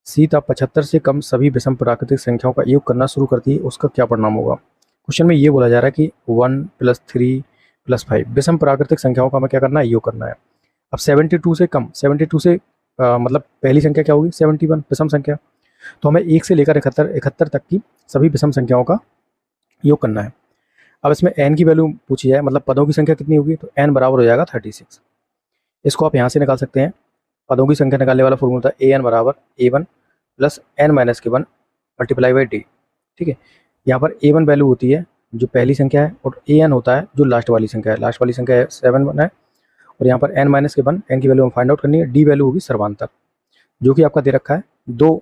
सीता 75 से कम सभी विषम प्राकृतिक संख्याओं का योग करना शुरू करती है, उसका क्या परिणाम होगा। क्वेश्चन में ये बोला जा रहा है कि 1 + 3 + 5 विषम प्राकृतिक संख्याओं का हमें क्या करना है, योग करना है। अब 72 से कम, 72 से मतलब पहली संख्या क्या होगी, 71 विषम संख्या। तो हमें 1 से लेकर 71 तक की सभी विषम संख्याओं का योग करना है। अब इसमें n की वैल्यू पूछी जाए, मतलब पदों की संख्या कितनी होगी, तो n बराबर हो जाएगा 36। इसको आप यहाँ से निकाल सकते हैं। पदों की संख्या निकालने वाला फॉर्मूला था an बराबर a1 + n-1 multiply by D. ठीक है, यहाँ पर a1 वैल्यू होती है जो पहली संख्या है, और an होता है जो लास्ट वाली संख्या है। लास्ट वाली संख्या है 7 है, और यहाँ पर n-1 n की वैल्यू हम फाइंड आउट करनी है। डी वैल्यू होगी सर्वांतर, जो कि आपका दे रखा है दो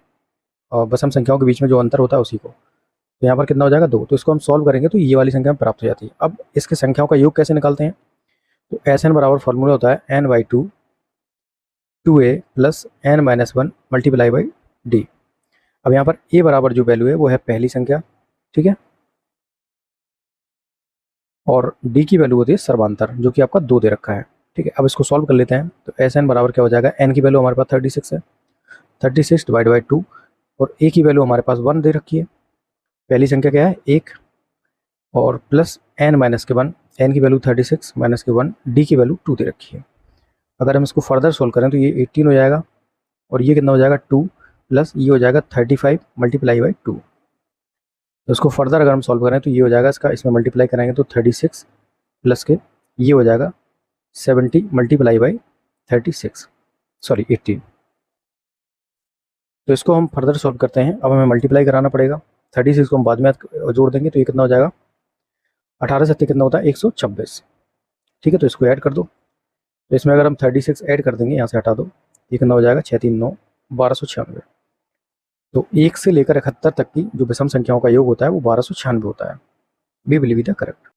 विषम संख्याओं के बीच में जो अंतर होता है उसी को। तो यहाँ पर कितना हो जाएगा, 2। तो इसको हम सॉल्व करेंगे तो ये वाली संख्या प्राप्त हो जाती है। अब इसके संख्याओं का योग कैसे निकालते हैं, तो Sn बराबर फॉर्मूला होता है n/2 2a + n-1 multiply by D. अब यहाँ पर a बराबर जो वैल्यू है वो है पहली संख्या, ठीक है, और d की वैल्यू होती है सर्वांतर, जो कि आपका 2 दे रखा है। ठीक है, अब इसको सॉल्व कर लेते हैं। तो Sn बराबर क्या हो जाएगा, n की वैल्यू हमारे पास 36 है, 36 डिवाइड बाई 2, और a की वैल्यू हमारे पास 1 दे रखी है। पहली संख्या क्या है, 1, और प्लस n-1, n की वैल्यू 36 माइनस के 1, d की वैल्यू 2 दे रखी है। अगर हम इसको फर्दर सोल्व करें तो ये 18 हो जाएगा, और ये कितना हो जाएगा 2, प्लस ये हो जाएगा 35 मल्टीप्लाई बाई 2। तो इसको फर्दर अगर हम सॉल्व करें तो ये हो जाएगा, इसका इसमें मल्टीप्लाई करेंगे तो 36 प्लस के ये हो जाएगा 70 मल्टीप्लाई बाई 36, सॉरी 18। तो इसको हम फर्दर सॉल्व करते हैं। अब हमें मल्टीप्लाई कराना पड़ेगा, 36 को हम बाद में जोड़ देंगे तो ये कितना हो जाएगा, 18 से कितना होता है 126। ठीक है, तो इसको ऐड कर दो। तो इसमें अगर हम 36 ऐड कर देंगे, यहाँ से हटा दो, ये कितना हो जाएगा 6 3 9 1296। तो 1 से लेकर 71 तक की जो विषम संख्याओं का योग होता है वो 1296 होता है। B will be the correct.